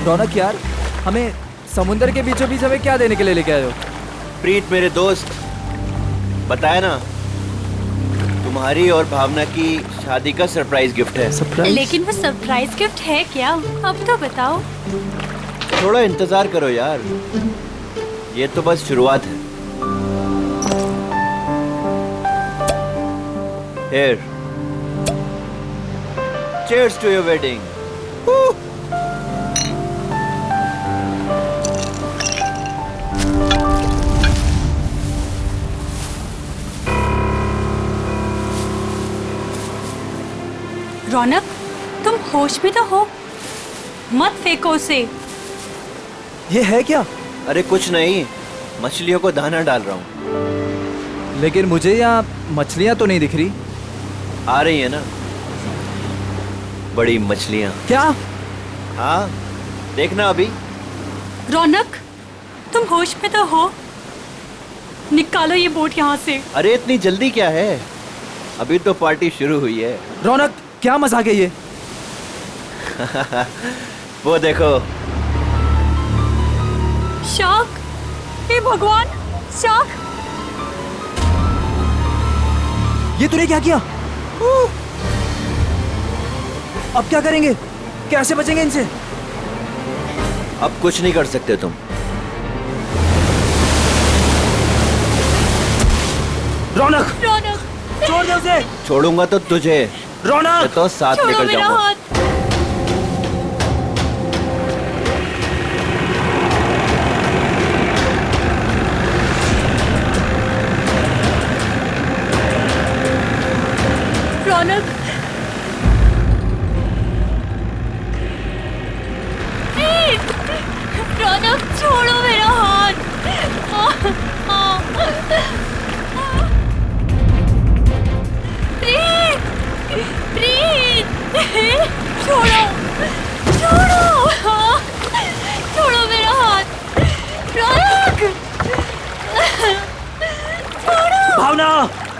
रौनक यार, हमें समुंदर के बीचों बीच हमें क्या देने के लिए लेके आए हो? प्रीत मेरे दोस्त, बताया ना, तुम्हारी और भावना की शादी का सरप्राइज गिफ्ट है। सरप्राइज? लेकिन वो सरप्राइज गिफ्ट है क्या? अब तो बताओ। थोड़ा इंतजार करो यार, ये तो बस शुरुआत है। Here. Cheers to your wedding. Woo! रौनक, तुम होश में तो हो? मत फेंको उसे। ये है क्या? अरे कुछ नहीं, मछलियों को दाना डाल रहा हूँ। लेकिन मुझे यहाँ मछलियाँ तो नहीं दिख रही। आ रही है ना, बड़ी मछलियाँ। क्या? हाँ, देखना अभी। रौनक, तुम होश में तो हो? निकालो ये बोट यहाँ से। अरे इतनी जल्दी क्या है, अभी तो पार्टी शुरू हुई है। रौनक, क्या मजाक है ये? वो देखो। शार्क! हे भगवान, शार्क! ये तूने क्या किया? अब क्या करेंगे? कैसे बचेंगे इनसे? अब कुछ नहीं कर सकते तुम। रौनक! रौनक! छोड़ दे उसे! छोड़ूंगा तो तुझे, रौनक! मैं तो साथ छोड़ो लेकर मेरा जाऊंगा। हाथ। रौनक! रौनक, छोड़ो मेरा हाथ। प्रीत! प्रीत! छोड़ो! छोड़ो! छोड़ो मेरा हाथ। रौनक! छोड़ो! भावना,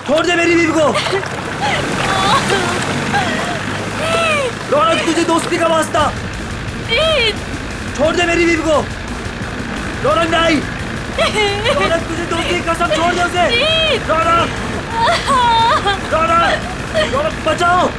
छोड़ दे मेरी बीवी को। रौनक, तुझे दोस्ती का वास्ता। प्रीत! छोड़ दे मेरी बीवी को। रौनक नहीं। रौनक, तुझे दोस्ती की कसम, छोड़ दे उसे। रौनक! रौनक! रौनक, बचाओ!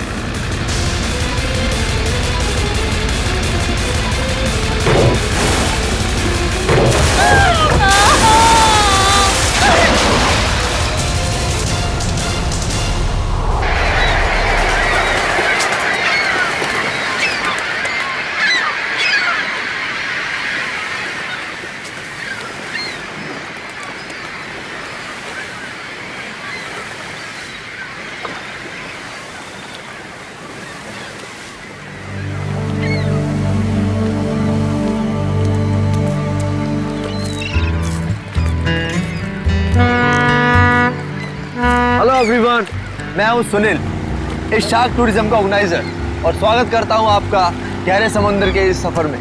हेलो एवरीवन, मैं हूं सुनील, इस शार्क टूरिज्म का ऑर्गेनाइजर, और स्वागत करता हूं आपका गहरे समुद्र के इस सफर में।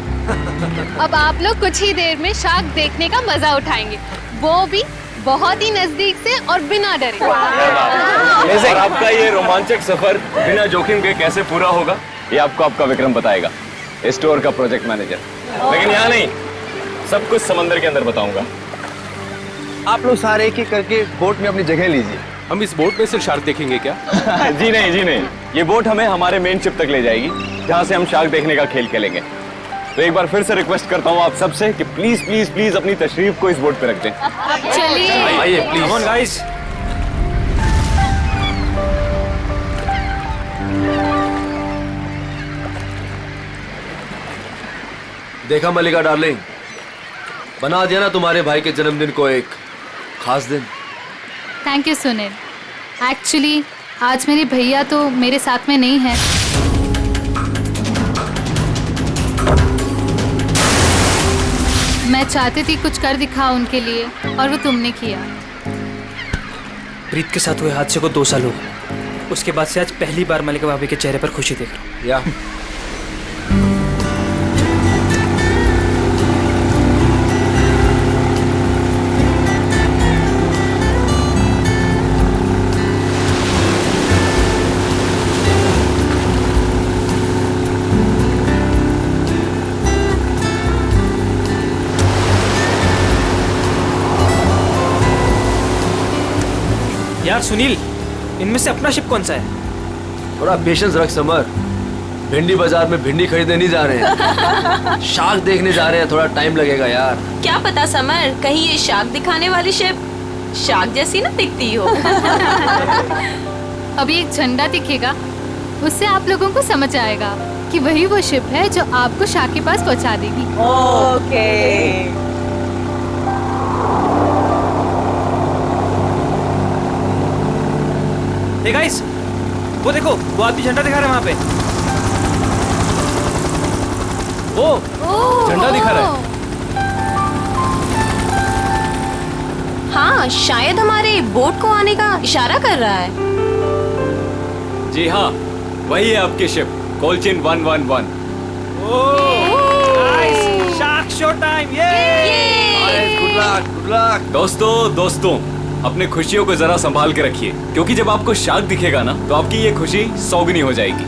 अब आप लोग कुछ ही देर में शार्क देखने का मजा उठाएंगे, वो भी बहुत ही नजदीक से और बिना डरे। और आपका ये रोमांचक सफर बिना जोखिम के कैसे पूरा होगा, ये आपको आपका विक्रम बताएगा, स्टोर का प्रोजेक्ट मैनेजर। लेकिन यहाँ नहीं, सब कुछ समंदर के अंदर बताऊंगा। आप लोग सारे एक एक करके बोट में अपनी जगह लीजिए। हम इस बोट में सिर्फ शार्क देखेंगे क्या? जी नहीं, जी नहीं, ये बोट हमें हमारे मेन शिप तक ले जाएगी, जहाँ से हम शार्क देखने का खेल खेलेंगे। तो एक बार फिर से रिक्वेस्ट करता हूँ आप सबसे कि प्लीज प्लीज प्लीज अपनी तशरीफ को इस बोट पे रख दें। चलिए आइए प्लीज। Come on guys. देखा मलिका डार्लिंग, बना दिया ना तुम्हारे भाई के जन्मदिन को एक खास दिन। Thank you Sunil. एक्चुअली आज मेरे भैया तो मेरे साथ में नहीं है। मैं चाहती थी कुछ कर दिखाओ उनके लिए, और वो तुमने किया। प्रीत के साथ हुए हादसे को 2 साल हो गए। उसके बाद से आज पहली बार मलिका भाभी के चेहरे पर खुशी देख रहा हूँ। या यार सुनील, इनमें से अपना शिप कौन सा है? थोड़ा पेशेंस रख समर। भिंडी बाजार में भिंडी खरीदने नहीं जा रहे हैं, शार्क देखने जा रहे हैं। थोड़ा टाइम लगेगा यार। क्या पता समर, कहीं ये शार्क दिखाने वाली शिप शार्क जैसी ना दिखती हो। अभी एक झंडा दिखेगा, उससे आप लोगों को समझ आएगा कि वही वो शिप है जो आपको शार्क के पास पहुंचा देगी। ओके। हे गाइस, वो देखो, वो आदमी झंडा दिखा रहा है वहाँ पे। वो झंडा दिखा रहा है। हाँ, शायद हमारे बोट को आने का इशारा कर रहा है। जी हाँ, वही है आपकी शिप कोलचिन 111। Nice, shark show time. Good luck, good luck. दोस्तों, अपने खुशियों को जरा संभाल के रखिए, क्योंकि जब आपको शार्क दिखेगा ना, तो आपकी ये खुशी सौगुनी हो जाएगी।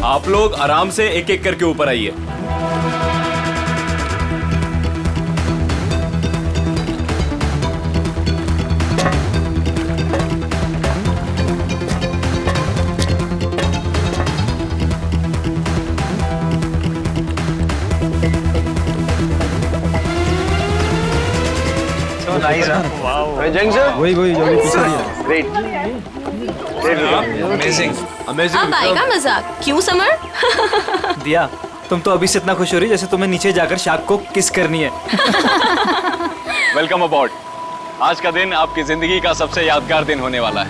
आप लोग आराम से एक एक करके ऊपर आइए। वही जो अभी पीछे है। ग्रेट। अमेजिंग। अब आएगा मजाक, क्यों समर? दिया, तुम तो अभी से इतना खुश हो रही जैसे तुम्हें नीचे जाकर शार्क को किस करनी है। वेलकम अबॉर्ड। आज का दिन आपकी जिंदगी का सबसे यादगार दिन होने वाला है।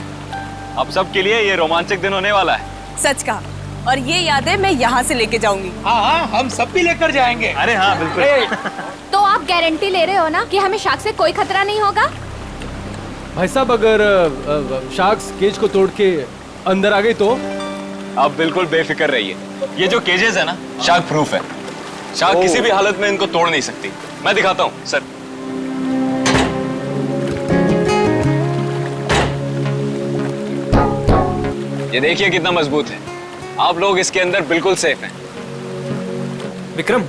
आप सबके लिए ये रोमांचक दिन होने वाला है। सच कहा, और ये यादें मैं यहाँ से लेके जाऊंगी। हाँ, हम सब भी लेकर जाएंगे। अरे हाँ, बिल्कुल। तो आप गारंटी ले रहे हो ना कि हमें शार्क से कोई खतरा नहीं होगा? भाई साहब, अगर शार्क्स केज को तोड़ के अंदर आ गई तो? आप बिल्कुल बेफिक्र रहिए। ये जो केजेस है ना, शार्क प्रूफ है। शार्क किसी भी हालत में इनको तोड़ नहीं सकती। मैं दिखाता हूँ सर। ये देखिए कितना मजबूत है। आप लोग इसके अंदर बिल्कुल सेफ हैं। विक्रम,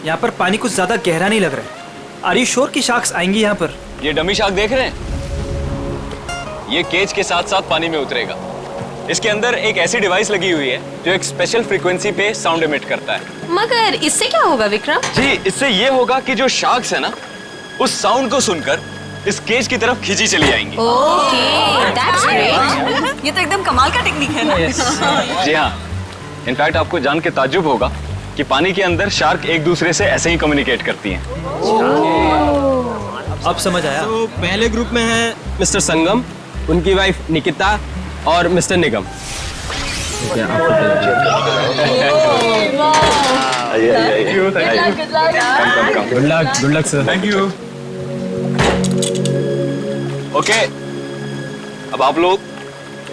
यहाँ पर पानी कुछ ज्यादा गहरा नहीं लग रहा है। आर यू श्योर कि शार्क्स आएंगी यहाँ पर? ये डमी शार्क देख रहे हैं? ये केज के साथ साथ पानी में उतरेगा। इसके अंदर एक ऐसी डिवाइस लगी हुई है जो एक स्पेशल फ्रीक्वेंसी पे साउंड एमिट करता है। मगर इससे क्या होगा विक्रम? जी, इससे ये होगा कि जो शार्क्स है ना, उस साउंड को सुनकर इस केज की तरफ खींची चली आएंगी। Okay, that's great. ये तो एकदम कमाल का टेक्निक है ना। जी हाँ, इनफैक्ट आपको जान के ताज्जुब होगा कि पानी के अंदर शार्क एक दूसरे से ऐसे ही कम्युनिकेट करती हैं। अब समझ आया। तो पहले ग्रुप में है मिस्टर संगम, उनकी वाइफ निकिता और mister Nigam. Good luck sir. Thank you. Okay, अब आप लोग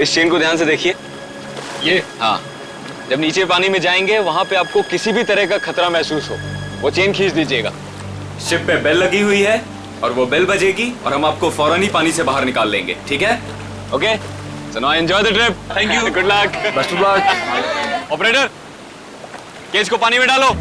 इस चेन को ध्यान से देखिए। ये हाँ, जब नीचे पानी में जाएंगे वहां पे आपको किसी भी तरह का खतरा महसूस हो, वो चेन खींच दीजिएगा। शिप पे बेल लगी हुई है और वो बेल बजेगी और हम आपको फौरन ही पानी से बाहर निकाल लेंगे, ठीक है? Okay, so now enjoy the trip. Thank you, good luck, best of luck. Operator, cage को पानी में डालो।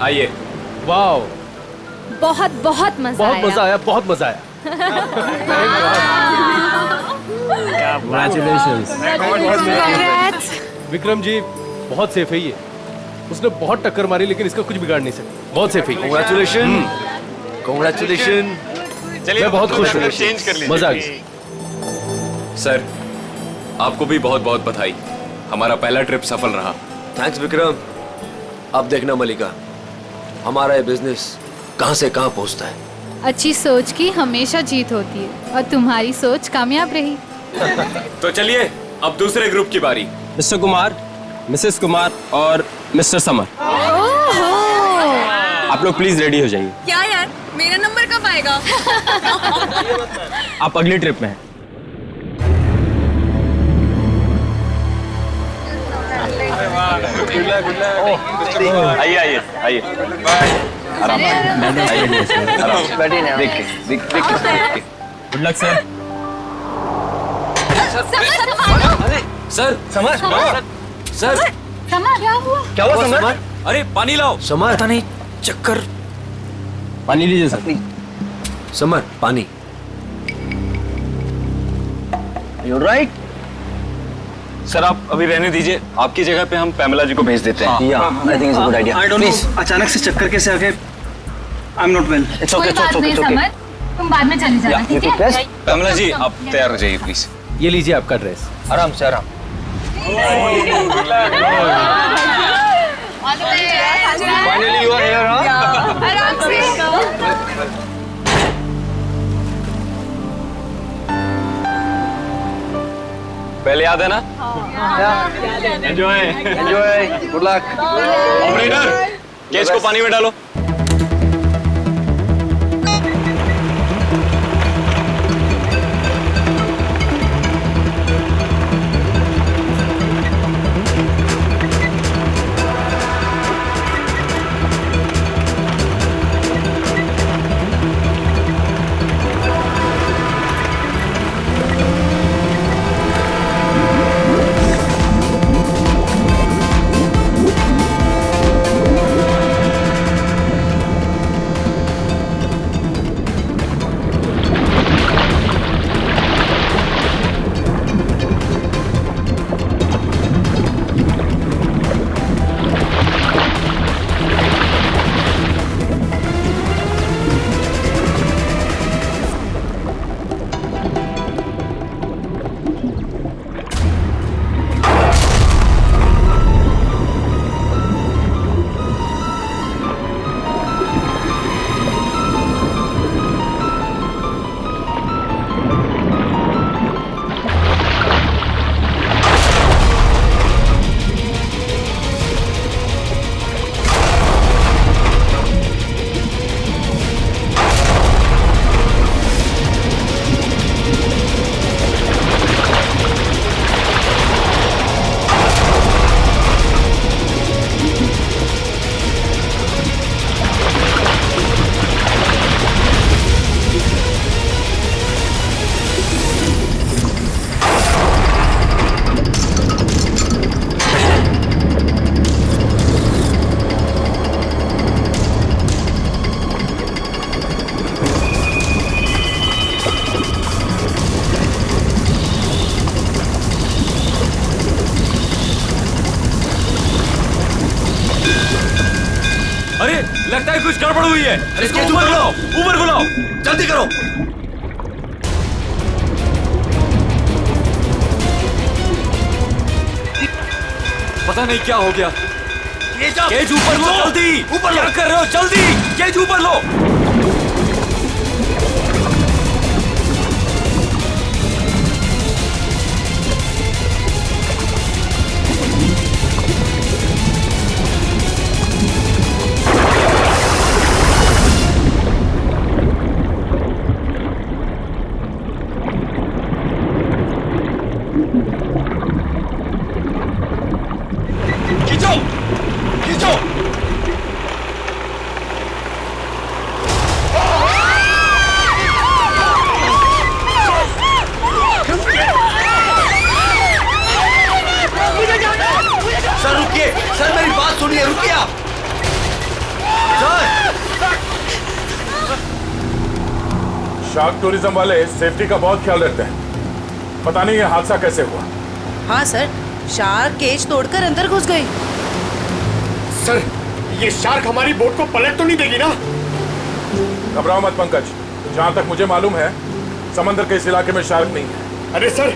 आइए। वाओ, बहुत बहुत मजा बहुत आया। मजा आया, बहुत मजा आया। Congrats। विक्रम जी बहुत सेफ है ये। उसने बहुत टक्कर मारी लेकिन इसका कुछ बिगाड़ नहीं सकता। बहुत सेफ है। Congratulations, congratulations। मैं बहुत खुश हूँ। चेंज कर लीजिए। मजा आ गया। सर, आपको भी बहुत बहुत बधाई। हमारा पहला ट्रिप सफल रहा। थैंक्स विक्रम। अब देखना मलिका, हमारा ये बिजनेस कहाँ से कहाँ पहुँचता है। अच्छी सोच की हमेशा जीत होती है और तुम्हारी सोच कामयाब रही। तो चलिए अब दूसरे ग्रुप की बारी। मिस्टर कुमार, मिसेस कुमार और मिस्टर समर, आप लोग प्लीज रेडी हो जाइए। क्या यार, मेरा नंबर कब आएगा? आप अगली ट्रिप में हैं। आइए आइए आइए। आराम से। Good luck sir. Sir summer, sir क्या हुआ? क्या हुआ समर? अरे पानी लाओ। समर, पता नहीं, चक्कर। पानी लीजिए सर। समर पानी। You right. सर आप अभी रहने दीजिए, आपकी जगह पे हम पैमेला जी को भेज देते हैं। या I think it's a good idea. I don't know, अचानक से चक्कर कैसे आ गए। I am not well. It's okay, it's okay, it's okay. तुम बाद में चले जाना, ठीक है? पैमेला जी आप तैयार हो जाइए प्लीज। ये लीजिए आपका ड्रेस। आराम से, आराम। Finally you are here. आराम से। पहले याद है ना? Enjoy, enjoy, good luck. Operator, cage को पानी में डालो। अरे लगता है कुछ गड़बड़ हुई है। इसको ऊपर बुलाओ, ऊपर बुलाओ, जल्दी करो। पता नहीं क्या हो गया। केज ऊपर लो, जल्दी। ऊपर क्या कर रहे हो? जल्दी केज ऊपर लो। खींचो, खींचो। शार्क टूरिज्म वाले सेफ्टी का बहुत ख्याल रखते हैं। पता नहीं ये हादसा कैसे हुआ। हाँ सर, शार्क केज तोड़कर अंदर घुस गई। सर, ये शार्क हमारी बोट को पलट तो नहीं देगी ना? घबराओ मत पंकज, जहाँ तक मुझे मालूम है समंदर के इस इलाके में शार्क नहीं है। अरे सर,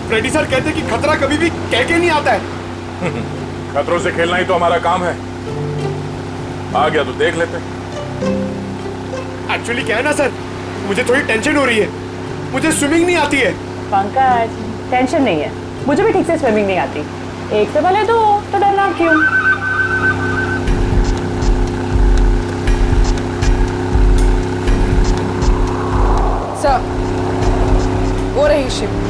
फ्रेडी सर कहते हैं कि खतरा कभी भी कह के नहीं आता है। खतरों से खेलना ही तो हमारा काम है। आ गया तो देख लेते। एक्चुअली क्या है ना सर, मुझे थोड़ी टेंशन हो रही है। मुझे स्विमिंग नहीं आती है। पंकज, टेंशन नहीं है, मुझे भी ठीक से स्विमिंग नहीं आती। एक से भले दो तो डरना क्यों? सर, वो रही शिप।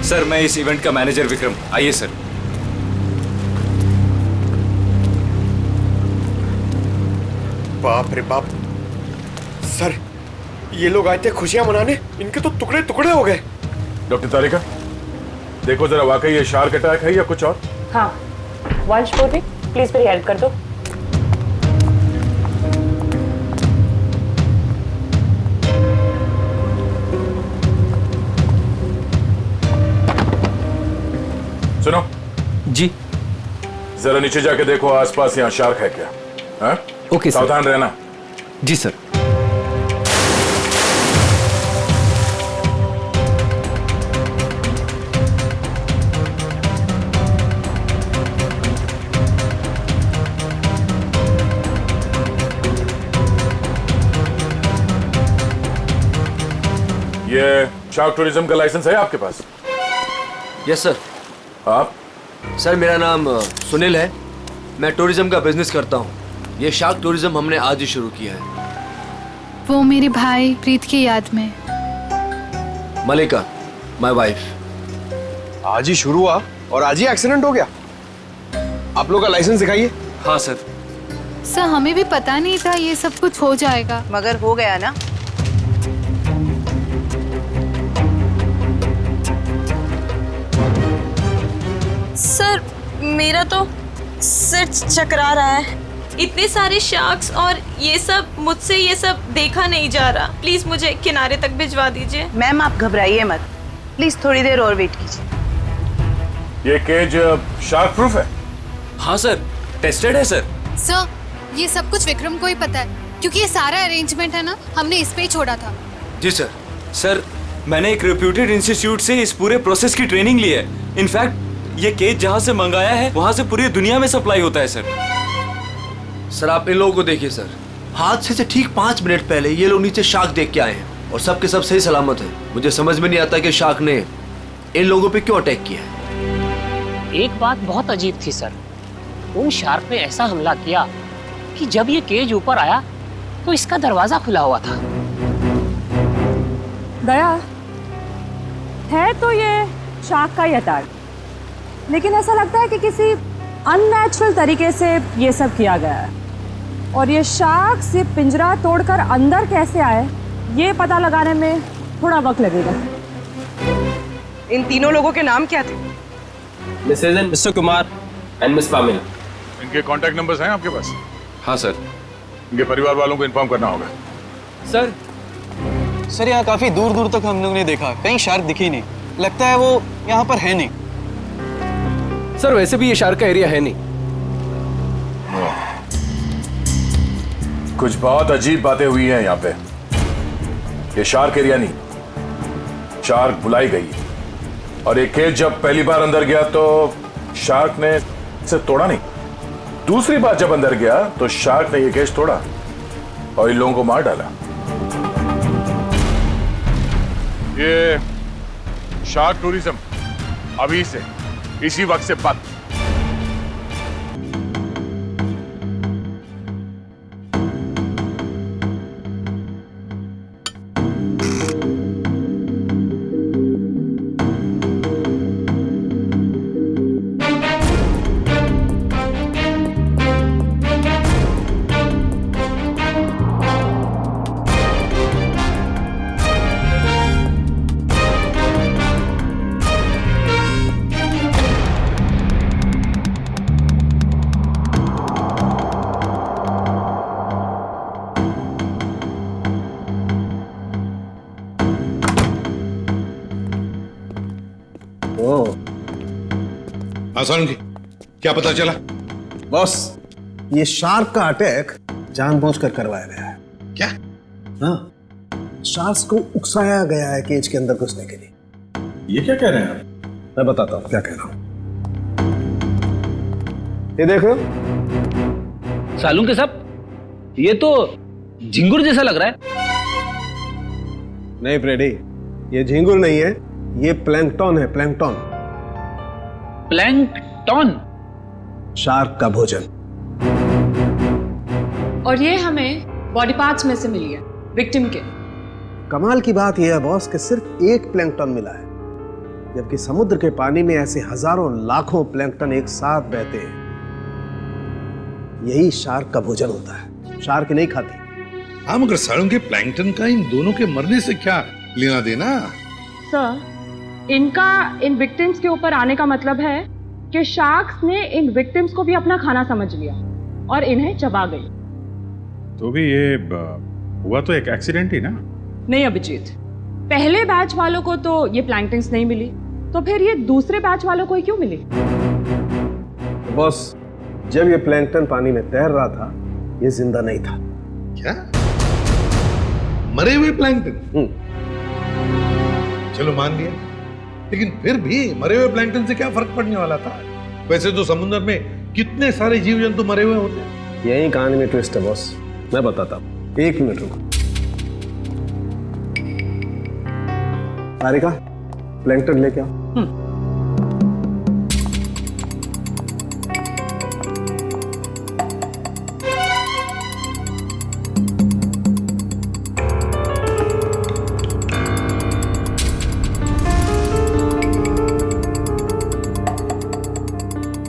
सर, मैं इस इवेंट का मैनेजर विक्रम। आइए सर। बाप रे बाप सर, ये लोग आए थे खुशियां मनाने, इनके तो टुकड़े टुकड़े हो गए। डॉक्टर तारिका, देखो जरा वाकई ये शार्क अटैक है या कुछ और। हाँ, वंश बोली, प्लीज मेरी हेल्प कर दो। सुनो जी, जरा नीचे जाके देखो आसपास यहाँ शार्क है क्या। हाँ? Okay sir. सावधान रहना। जी सर। ये शार्क टूरिज्म का लाइसेंस है आपके पास? Yes sir. आप? सर, मेरा नाम सुनील है। मैं टूरिज्म का बिजनेस करता हूँ। ये शार्क टूरिज्म हमने आज ही शुरू किया है। वो मेरे भाई प्रीत की याद में। मलिका, माय वाइफ। आज ही शुरू हुआ और आज ही एक्सीडेंट हो गया। आप लोग का लाइसेंस दिखाइए। हाँ सर। सर, हमें भी पता नहीं था ये सब कुछ हो जाएगा। मगर हो गया ना। सर, मेरा तो सिर चकरा रहा है। इतने सारे शार्क्स और ये सब, मुझसे ये सब देखा नहीं जा रहा। प्लीज मुझे किनारे तक भिजवा दीजिए। मैम, आप घबराइए मत, प्लीज थोड़ी देर और वेट कीजिए। ये केज शार्क प्रूफ है? हाँ सर, टेस्टेड है सर। सर, ये सब कुछ विक्रम को ही पता है, क्योंकि ये सारा अरेंजमेंट है ना, हमने इस पे ही छोड़ा था। जी सर। सर, मैंने एक रेप्यूटेड इंस्टीट्यूट से इस पूरे प्रोसेस की ट्रेनिंग ली है। इनफैक्ट ये केज जहाँ से मंगाया है वहाँ से पूरी दुनिया में सप्लाई होता है सर। सर, आप इन लोगों को देखिए सर। हादसे से ठीक 5 मिनट पहले ये लोग नीचे शार्क देख के आए हैं और सबके सब सही सलामत है। मुझे समझ में नहीं आता कि शार्क ने इन लोगों पे क्यों अटैक किया है। एक बात बहुत अजीब थी सर। उन शार्क ने ऐसा हमला किया कि जब ये केज ऊपर आया तो इसका दरवाजा खुला हुआ था। दया है तो ये शार्क का ही अटैक, लेकिन ऐसा लगता है कि किसी अननेचुरल तरीके से ये सब किया गया है। और ये शार्क से पिंजरा तोड़कर अंदर कैसे आए, ये पता लगाने में थोड़ा वक्त लगेगा। इन तीनों लोगों के नाम क्या थे? Mrs and Mr Kumar and Miss Pamela. इनके कांटेक्ट नंबर्स हैं आपके पास? हाँ सर। इनके परिवार वालों को इन्फॉर्म करना होगा। सर, यहाँ काफी दूर दूर तक हम लोग ने देखा, कहीं शार्क दिखी नहीं। लगता है वो यहाँ पर है नहीं। सर, वैसे भी ये शार्क का एरिया है नहीं। कुछ बहुत अजीब बातें हुई हैं यहाँ पे। ये शार्क एरिया नहीं, शार्क बुलाई गई। और ये केज जब पहली बार अंदर गया तो शार्क ने इसे तोड़ा नहीं। दूसरी बार जब अंदर गया तो शार्क ने ये केज तोड़ा और इन लोगों को मार डाला। ये शार्क टूरिज्म अभी से इसी वक्त से बंद। आसान की क्या पता चला? बॉस, ये शार्क का अटैक जानबूझकर करवाया गया है। क्या? हाँ, शार्क को उकसाया गया है केज के अंदर घुसने के लिए। ये क्या कह रहे हैं आप? मैं बताता हूँ क्या कह रहा हूँ। ये देखो सालून के साहब, ये तो झिंगुर जैसा लग रहा है। नहीं फ्रेडी, ये झींगुर नहीं है, ये प्लैंकटन है। प्लैंकटन। प्लैंकटन? शार्क का भोजन। और ये हमें बॉडी पार्ट्स में से मिली है विक्टिम के। कमाल की बात यह है बॉस कि सिर्फ एक प्लैंकटन मिला है, जबकि समुद्र के पानी में ऐसे हजारों लाखों प्लैंकटन एक साथ बहते हैं। यही शार्क का भोजन होता है। शार्क नहीं खाती। हाँ, मगर सालुंके प्लैंकटन का इन दोनों के मरने से क्या लेना देना? सर, इनका इन विक्टिम्स के ऊपर आने का मतलब है कि शार्क्स ने इन विक्टिम्स को भी अपना खाना समझ लिया और इन्हें चबा गई। तो भी ये हुआ तो एक एक्सीडेंट ही ना? नहीं अभिजीत, पहले बैच वालों को तो ये प्लैंकटन्स नहीं मिली, तो फिर ये दूसरे बैच वालों को ही क्यों मिली? बॉस, जब ये प्लैंकटन पानी में तैर रहा था, ये जिंदा नहीं था। क्या? मरे हुए प्लैंकटन? चलो मान लिया, लेकिन फिर भी मरे हुए प्लैंकटन से क्या फर्क पड़ने वाला था? वैसे तो समुद्र में कितने सारे जीव जंतु मरे हुए होते हैं। यही कहानी में ट्विस्ट है बॉस, मैं बताता हूँ। 1 मिनट रुको। सारिका, प्लैंकटन लेके आओ।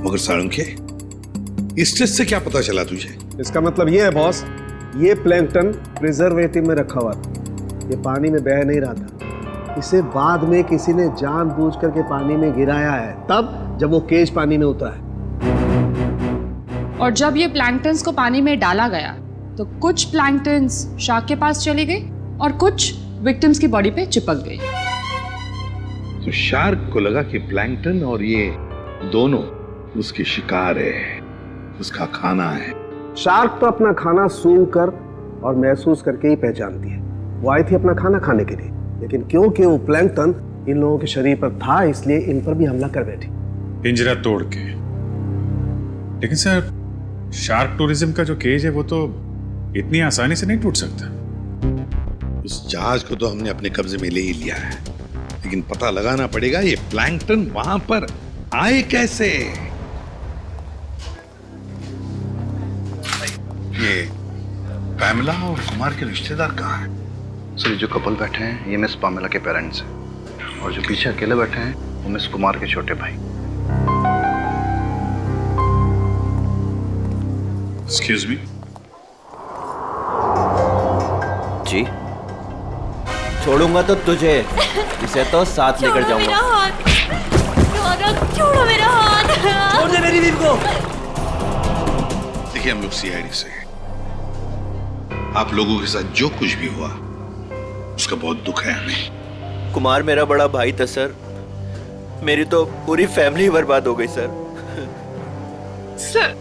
मगर सालुंके, इस टेस्ट से क्या पता चला तुझे? इसका मतलब ये है बॉस, ये प्लैंकटन प्रिजर्वेटिव में रखा हुआ था। ये पानी में बह नहीं रहा था। इसे बाद में किसी ने जानबूझ करके पानी में गिराया है, तब जब वो केज पानी में उतरा है। और जब ये प्लैंकटन्स को पानी में डाला गया तो कुछ प्लैंकटन्स शार्क के पास चली गई और कुछ विक्टिम्स की बॉडी पे चिपक गई। तो शार्क को लगा कि प्लैंकटन और ये दोनों उसकी शिकार है, उसका खाना है। शार्क तो अपना खाना सूंघ कर और महसूस करके ही पहचानती है। वो आई थी अपना खाना खाने के लिए, लेकिन क्योंकि वो प्लैंकटन इन लोगों के शरीर पर था, इसलिए इन पर भी हमला कर बैठी। पिंजरा तोड़ के। लेकिन सर, शार्क टूरिज्म का जो केज है वो तो इतनी आसानी से नहीं टूट सकता। उस जहाज को तो हमने अपने कब्जे में ले ही लिया है, लेकिन पता लगाना पड़ेगा ये प्लैंकटन वहां पर आए कैसे। ये पैमेला और कुमार के रिश्तेदार कहाँ हैं? सर, जो कपल बैठे हैं ये मिस पामेला के पेरेंट्स हैं, और जो पीछे अकेले बैठे हैं वो मिस कुमार के छोटे भाई। Excuse me. जी, छोड़ूंगा तो तुझे, इसे तो साथ लेकर जाऊंगा। छोड़ो मेरा हाथ। छोड़ दे मेरी बीवी को। देखिए, हम लोग सीआईडी से हैं। आप लोगों के साथ जो कुछ भी हुआ उसका बहुत दुख है हमें। कुमार मेरा बड़ा भाई था सर, मेरी तो पूरी फैमिली बर्बाद हो गई सर। सर,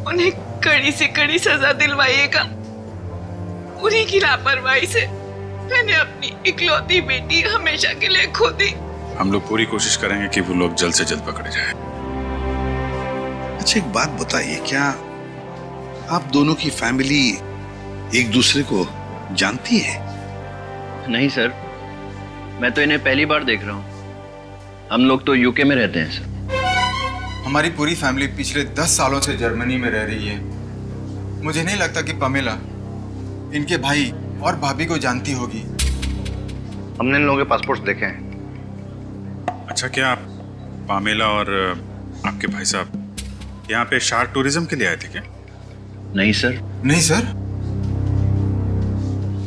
उन्हें कड़ी से कड़ी सजा दिलवाइएगा। उन्हीं की लापरवाही से मैंने अपनी इकलौती बेटी हमेशा के लिए खो दी। हम लोग पूरी कोशिश करेंगे कि वो लोग जल्द से जल्द पकड़े जाएं। अच्छा, एक बात बताइए, क्या आप दोनों की फैमिली एक दूसरे को जानती है? नहीं सर, मैं तो इन्हें पहली बार देख रहा हूँ। हम लोग तो यूके में रहते हैं सर। हमारी पूरी फैमिली पिछले 10 सालों से जर्मनी में रह रही है। मुझे नहीं लगता कि पमेला इनके भाई और भाभी को जानती होगी। हमने इन लोगों के पासपोर्ट देखे हैं। अच्छा, क्या आप पामेला और आपके भाई साहब यहाँ पे शार्क टूरिज्म के लिए आए थे क्या? नहीं सर। नहीं सर?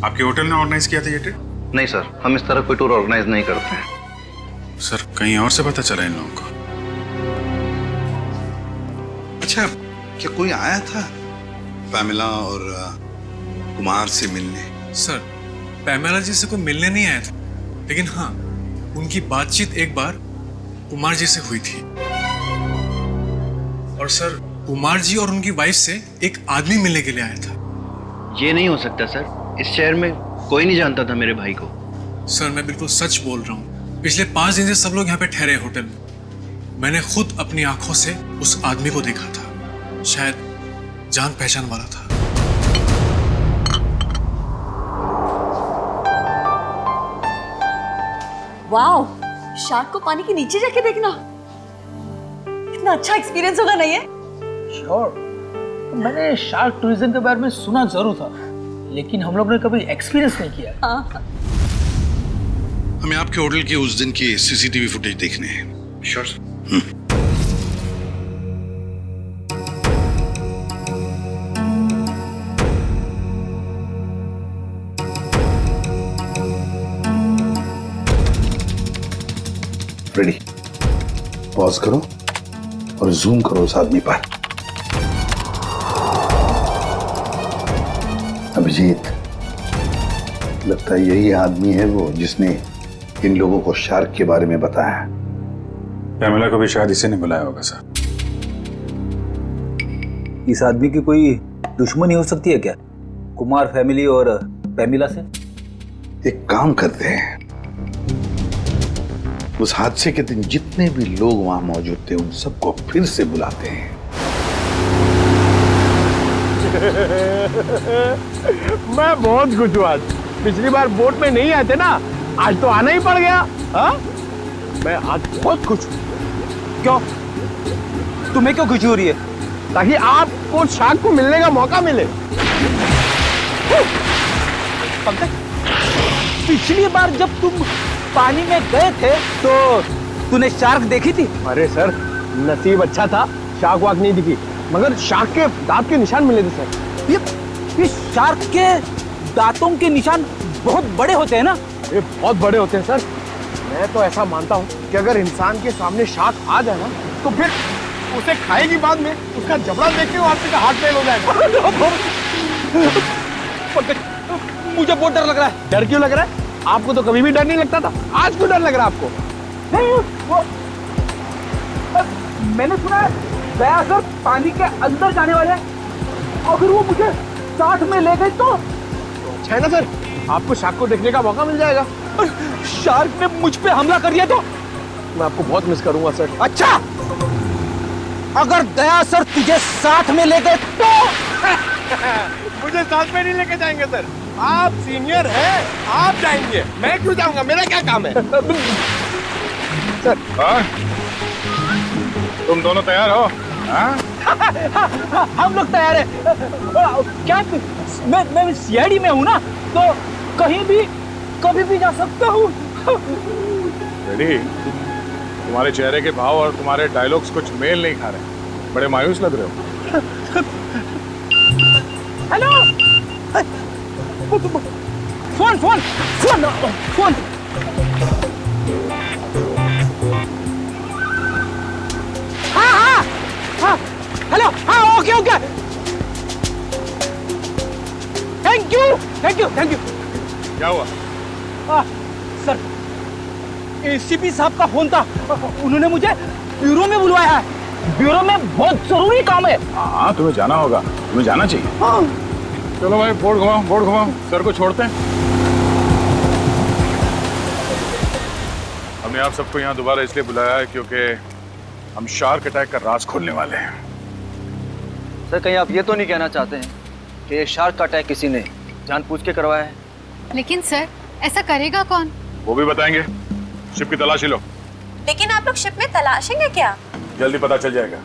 आपके होटल ने ऑर्गेनाइज किया था ये ट्रिप? नहीं सर, हम इस तरह कोई टूर ऑर्गेनाइज नहीं करते हैं। सर, कहीं और से पता चला इन लोगों को? अच्छा, क्या कोई आया था पैमेला और कुमार से मिलने? सर, पैमेला जी से कोई मिलने नहीं आया था, लेकिन हाँ, उनकी बातचीत एक बार कुमार जी से हुई थी। और सर कुमार जी और उनकी वाइफ से एक आदमी मिलने के लिए आया था। ये नहीं हो सकता सर, इस शहर में कोई नहीं जानता था मेरे भाई को। सर मैं बिल्कुल सच बोल रहा हूँ, पिछले 5 दिन से सब लोग यहाँ पे ठहरे होटल में। मैंने खुद अपनी आंखों से उस आदमी को देखा था, शायद जान पहचान वाला था। वाओ, शार्क को पानी के नीचे जाके देखना कितना अच्छा एक्सपीरियंस होगा, नहीं है? श्योर। मैंने शार्क टूरिज्म के बारे में सुना जरूर था, लेकिन हम लोग ने कभी एक्सपीरियंस नहीं किया। हाँ। हमें आपके होटल के उस दिन की सीसीटीवी फुटेज देखने हैं। Sure sir. रेडी, पॉज करो और जूम करो उस आदमी पर। अभिजीत, लगता है यही आदमी है वो जिसने इन लोगों को शार्क के बारे में बताया। पैमेला को भी शायद इसी ने बुलाया होगा सर। इस आदमी की कोई दुश्मनी हो सकती है क्या, कुमार फैमिली और पैमेला से? एक काम करते हैं, उस हादसे के दिन जितने भी लोग वहां मौजूद थे उन सबको फिर से बुलाते हैं। मैं बहुत खुश हूँ आज। पिछली बार बोट में नहीं आए थे ना, आज तो आना ही पड़ गया। हाँ, मैं आज बहुत खुश हूँ। क्यों? तुम्हें क्यों खुशी हो रही है? ताकि आपको शार्क को मिलने का मौका मिले। पिछली बार जब तुम पानी में गए थे तो तूने शार्क देखी थी? अरे सर, नसीब अच्छा था, शार्क वाक नहीं दिखी, मगर शार्क के दांत के निशान मिले थे सर। ये शार्क के दांतों के निशान बहुत बड़े होते हैं ना? ये बहुत बड़े होते हैं सर। मैं तो ऐसा मानता हूँ कि अगर इंसान के सामने शार्क आ जाए ना, तो फिर उसे खाएगी बाद में, उसका जबड़ा देख के वो आदमी का हार्ट फेल हो जाएगा। मुझे बहुत डर लग रहा है। डर क्यों लग रहा है? आपको तो कभी भी डर नहीं लगता था, आज क्यों डर लग रहा है आपको? नहीं, वो मैंने सुना है दया सर पानी के अंदर जाने वाले हैं। अगर वो मुझे साथ में ले गए तो अच्छा है ना सर, आपको शार्क को देखने का मौका मिल जाएगा। शार्क ने मुझ पे हमला कर दिया तो मैं आपको बहुत मिस करूंगा सर। अच्छा, अगर दया सर तुझे साथ में ले गए तो? मुझे साथ में नहीं लेके जाएंगे सर, आप सीनियर हैं, आप जाएंगे, मैं क्यों जाऊंगा, मेरा क्या काम है? सर, तुम दोनों तैयार हो? हम लोग तैयार हैं। क्या मैं सीआईडी में हूँ ना, तो कहीं भी कभी भी जा सकता हूँ। रेडी? तुम्हारे चेहरे के भाव और तुम्हारे डायलॉग्स कुछ मेल नहीं खा रहे, बड़े मायूस लग रहे हो। Hello, phone phone phone phone. हाँ, हेलो, हाँ, okay okay, thank you thank you thank you. क्या हुआ? सर, एसीपी साहब का फोन था, उन्होंने मुझे ब्यूरो में बुलवाया है। ब्यूरो में बहुत जरूरी काम है। हाँ, तुम्हें जाना होगा, तुम्हें जाना चाहिए। हाँ। चलो भाई, बोर्ड घुमाओ, सर को छोड़ते हैं। हमने आप सबको यहाँ दोबारा इसलिए बुलाया है क्योंकि हम शार्क अटैक का राज खोलने वाले हैं। सर, कहीं आप ये तो नहीं कहना चाहते हैं कि ये शार्क का अटैक किसी ने जानबूझ के करवाया है? लेकिन सर, ऐसा करेगा कौन? वो भी बताएंगे। शिप की तलाशी लो। लेकिन आप लोग शिप में तलाशेंगे क्या? जल्दी पता चल जाएगा।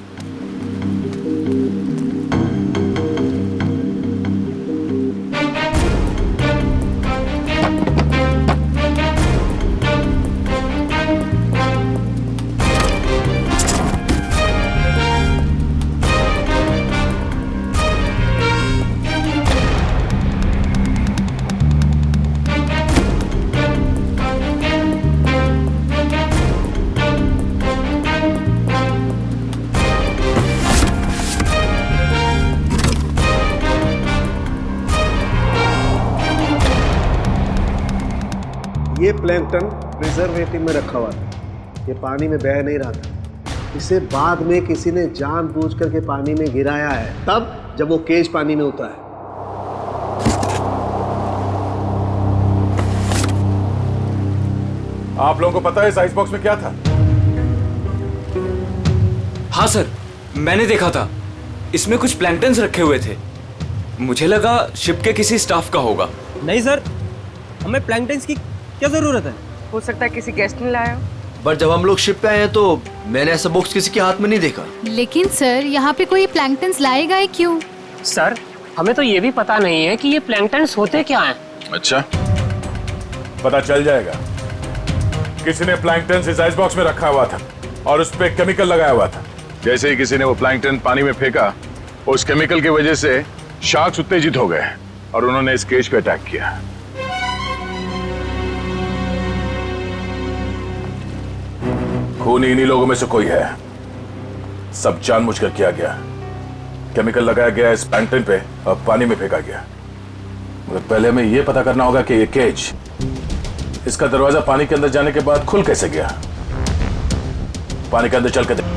ये प्लैंकटन प्रिजर्वेटिव में रखा हुआ था, ये पानी में बह नहीं रहा था। इसे बाद में किसी ने जानबूझ करके पानी में गिराया है, तब जब वो केज पानी में उतरा है। आप लोगों को पता है इस आइस बॉक्स में क्या था? हाँ सर, मैंने देखा था। इसमें कुछ प्लैंकटन्स रखे हुए थे। मुझे लगा शिप के किसी स्टाफ का होगा। नहीं सर, हमें प्लैंकटन्स की क्या जरूरत है? हो सकता है किसी गेस्ट ने लाया हो। बट जब हम लोग शिप पे आए हैं तो मैंने ऐसा बॉक्स किसी के हाथ में नहीं देखा। लेकिन सर, यहाँ पे कोई प्लैंकटन्स लाएगा ही क्यों? सर, हमें तो ये भी पता नहीं है कि ये प्लैंकटन्स होते क्या हैं। अच्छा, पता चल जाएगा। किसी ने प्लैंकटन्स इस आइस बॉक्स में रखा हुआ था और उस पे केमिकल लगाया हुआ था। जैसे ही किसी ने वो प्लैंकटन पानी में फेंका, उस केमिकल की वजह से शार्क्स उत्तेजित हो गए और उन्होंने इस केज पे अटैक किया। खून इन्हीं लोगों में से कोई है। सब जानबूझकर किया गया। केमिकल लगाया गया इस प्लैंकटन पे और पानी में फेंका गया। मगर पहले हमें यह पता करना होगा कि ये केज, इसका दरवाजा पानी के अंदर जाने के बाद खुल कैसे गया। पानी के अंदर चल के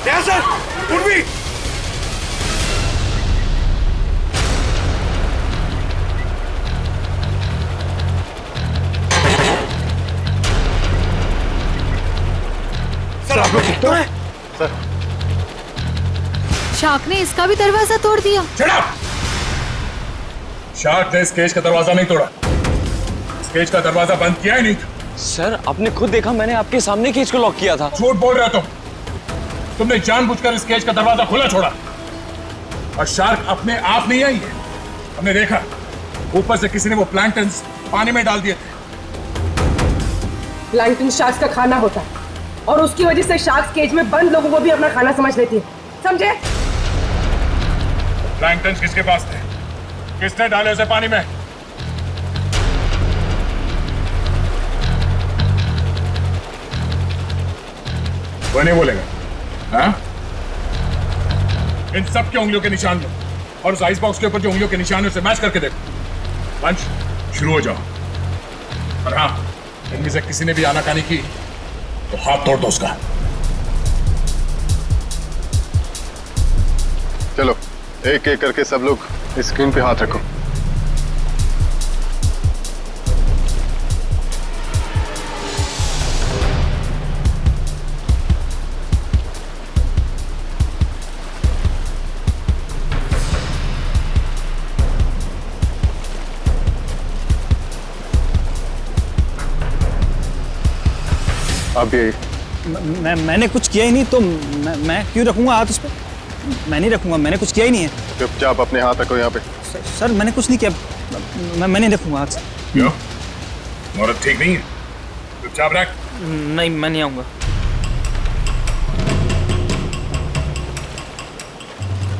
यहाँ सर उर्वी सर आप लोग ठीक तो हैं? सर शार्क ने इसका भी दरवाजा तोड़ दिया। शार्क ने इस केज का दरवाजा नहीं तोड़ा, इस केज का दरवाजा बंद किया ही नहीं था। सर आपने खुद देखा, मैंने आपके सामने केज को लॉक किया था। झूठ बोल रहे हो तुमने जानबूझकर इस केज का दरवाजा खुला छोड़ा। और शार्क अपने आप नहीं आई है, हमने देखा ऊपर से किसी ने वो प्लैंक्टन्स पानी में डाल दिए थे। प्लैंकटन शार्क्स का खाना होता है और उसकी वजह से शार्क्स केज में बंद लोगों को भी अपना खाना समझ लेती है, समझे? प्लैंक्टन्स किसके पास थे? किसने डाले उसे पानी में? वो नहीं बोलेगा। हाँ? इन सब के उंगलियों के निशान लो और उस आइस बॉक्स के ऊपर जो उंगलियों के निशान है उसे मैच करके देखो। लंच शुरू हो जाओ। और हाँ, इनमें से किसी ने भी आनाकानी की तो हाथ तोड़ दो उसका। चलो एक एक करके सब लोग स्क्रीन पे हाथ रखो। अब ये मैंने कुछ किया ही नहीं तो मैं क्यों रखूंगा हाथ उस पर? मैं नहीं रखूंगा, मैंने कुछ किया ही नहीं है। चुपचाप अपने हाथ रखो यहाँ पे। सर मैंने कुछ नहीं किया, मैं नहीं रखूंगा हाथ से। क्यों? औरत ठीक नहीं है? चुपचाप रख। नहीं, मैं नहीं आऊंगा।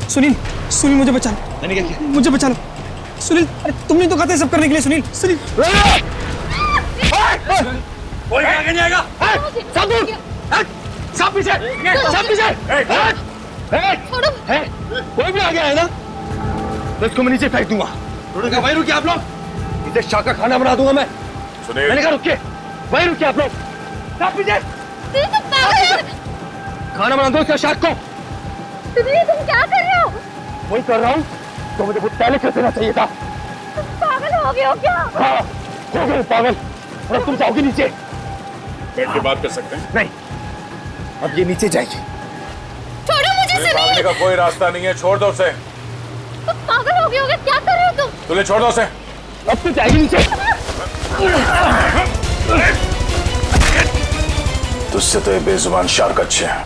सुनील, सुनील मुझे बचा लो। मैंने क्या किया? मुझे बचा लो सुनील। अरे तुमने तो कहा था सब करने के लिए। सुनील, सुनील कोई आगे नहीं आएगा। सब दूर, सब पीछे, सब पीछे। कोई भी आगे आए ना तो इसको मैं नीचे फेंक दूंगा। वहीं रुकिए आप लोग, इसे शार्क का खाना बना दूंगा मैं। मैंने कहा रुकिए, वहीं रुकिए आप लोग। सब पीछे, खाना बना दो इसका शार्क को। तुम क्या कर रहे हो? वही कर रहा हूँ तो मुझे बहुत पहले कर देना चाहिए था। पागल हो गए हो क्या? हाँ, हो गए पागल। और तुम जाओगे नीचे। बैठ के बात कर सकते हैं? नहीं, अब ये नीचे जाएगी। छोड़ो मुझे। भागने का कोई रास्ता नहीं है, छोड़ दो उसे। तुम पागल हो गए हो क्या कर रहे हो तुम? तुझे छोड़ दो उसे। अब तो जाएगी नीचे। तुझसे तो ये बेजुबान शार्क अच्छे हैं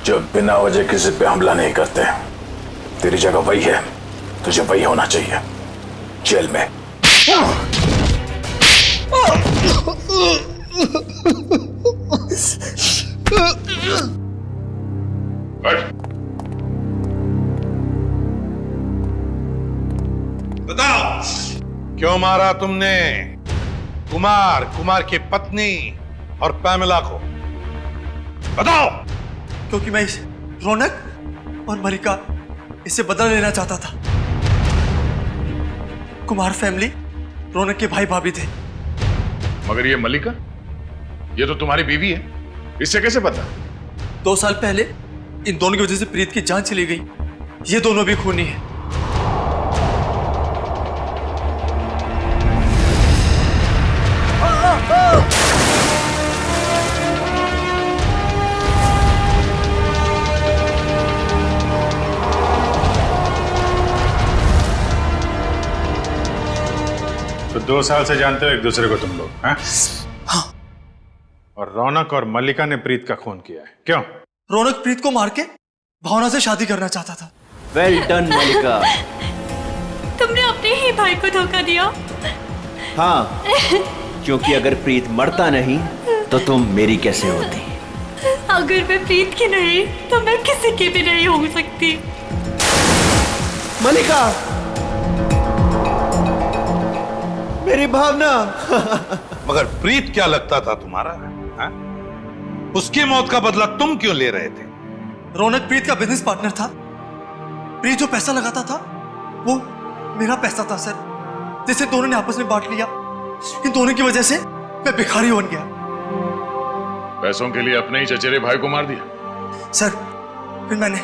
जो बिना वजह किसी पे हमला नहीं करते। तेरी जगह वही है, तुझे वही होना चाहिए, जेल में। बताओ क्यों मारा तुमने कुमार की पत्नी और पैमेला को? बताओ। क्योंकि मैं रौनक और मलिका इससे बदला लेना चाहता था। कुमार फैमिली रौनक के भाई भाभी थे। मगर ये मलिका, ये तो तुम्हारी बीवी है, इससे कैसे पता? 2 साल पहले इन दोनों की वजह से प्रीत की जान चली गई। ये दोनों भी खूनी हैं। तो 2 साल से जानते हो एक दूसरे को तुम लोग? हाँ? और रौनक और मल्लिका ने प्रीत का खून किया है, क्यों? रौनक प्रीत को मार के भावना से शादी करना चाहता था। वेल डन मल्लिका। तुमने अपने ही भाई को धोखा दिया। हाँ, क्योंकि अगर प्रीत मरता नहीं तो तुम मेरी कैसे होती? अगर मैं प्रीत की नहीं तो मैं किसी की भी नहीं हो सकती। मल्लिका, मेरी भावना। मगर प्रीत क्या लगता था तुम्हारा? हाँ? उसकी मौत का बदला तुम क्यों ले रहे थे? रौनक प्रीत का बिजनेस पार्टनर था। प्रीत जो पैसा लगाता था वो मेरा पैसा था सर, जिसे दोनों ने आपस में बांट लिया। इन दोनों की वजह से मैं भिखारी बन गया। पैसों के लिए अपने ही चचेरे भाई को मार दिया? सर, फिर मैंने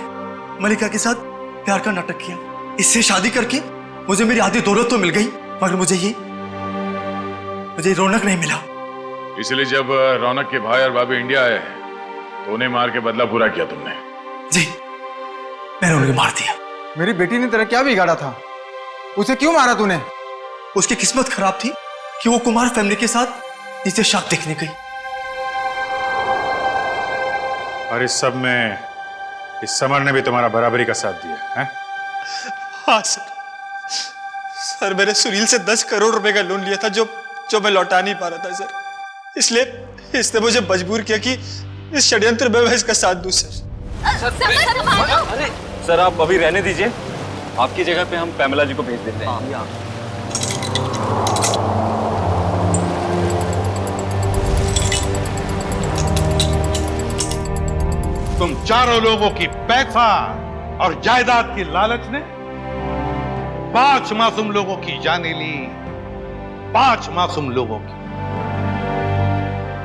मलिका के साथ प्यार का नाटक किया। इससे शादी करके मुझे मेरी आधी दौलत तो मिल गई, मगर मुझे रौनक नहीं मिला। इसलिए जब रौनक के भाई और भाभी इंडिया आए तो उन्हें मार के बदला पूरा किया तुमने? जी, मैंने उन्हें मार दिया। मेरी बेटी ने तेरा क्या बिगाड़ा था? उसे क्यों मारा तूने? उसकी किस्मत खराब थी कि वो कुमार फैमिली के साथ नीचे शाक देखने गई। और इस सब में इस समर ने भी तुम्हारा बराबरी का साथ दिया है? हाँ सर, मैंने सुनील से 10 करोड़ रुपए का लोन लिया था जो मैं लौटा नहीं पा रहा था सर। इसलिए इसने मुझे मजबूर किया कि इस षड्यंत्र में मैं इसका साथ दूं सर। सर आप अभी रहने दीजिए, आपकी जगह पे हम पैमेला जी को भेज देते हैं। तुम चारों लोगों की पैसा और जायदाद की लालच ने 5 मासूम लोगों की जानें ली, 5 मासूम लोगों की।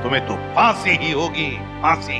तुम्हें तो फांसी ही होगी, फांसी।